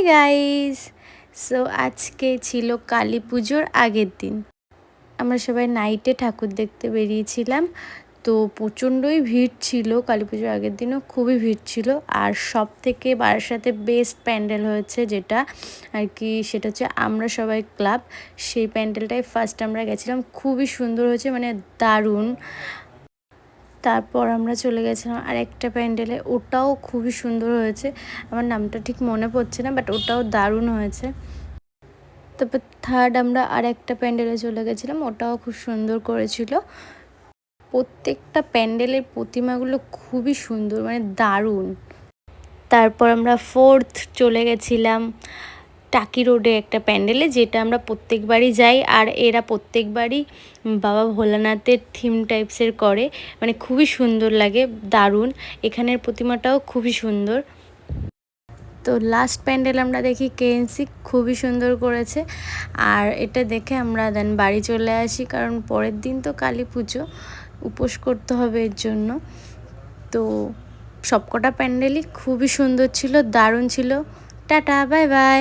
Guys, so আজকে ছিল কালী পুজোর আগের দিন। আমরা সবাই নাইটে ঠাকুর দেখতে বেরিয়েছিলাম। তো প্রচণ্ডই ভিড় ছিল, কালী পুজোর আগের দিনও খুবই ভিড় ছিল। আর সব থেকে বারাসাতে বেস্ট প্যান্ডেল হয়েছে যেটা আর কি, সেটা হচ্ছে আমরা সবাই ক্লাব। সেই প্যান্ডেলটাই ফার্স্ট আমরা গেছিলাম, খুবই সুন্দর হয়েছে, মানে দারুণ। তারপর আমরা চলে গেছিলাম আরেকটা প্যান্ডেলে, ওটাও খুবই সুন্দর হয়েছে। আমার নামটা ঠিক মনে পড়ছে না, বাট ওটাও দারুণ হয়েছে। তারপর থার্ড আমরা আরেকটা প্যান্ডেলে চলে গেছিলাম, ওটাও খুব সুন্দর করেছিল। প্রত্যেকটা প্যান্ডেলের প্রতিমাগুলো খুবই সুন্দর, মানে দারুণ। তারপর আমরা ফোর্থ চলে গেছিলাম টাকি রোডে একটা প্যান্ডেলে, যেটা আমরা প্রত্যেকবারই যাই। আর এরা প্রত্যেকবারই বাবা ভোলানাথের থিম টাইপসের করে, মানে খুবই সুন্দর লাগে, দারুণ। এখানের প্রতিমাটাও খুবই সুন্দর। তো লাস্ট প্যান্ডেল আমরা দেখি কেএনসি, খুবই সুন্দর করেছে। আর এটা দেখে আমরা দেন বাড়ি চলে আসি, কারণ পরের দিন তো কালী পুজো, উপোস করতে হবে এর জন্য। তো সবকটা প্যান্ডেলই খুবই সুন্দর ছিল, দারুণ ছিল। Tata, bye bye.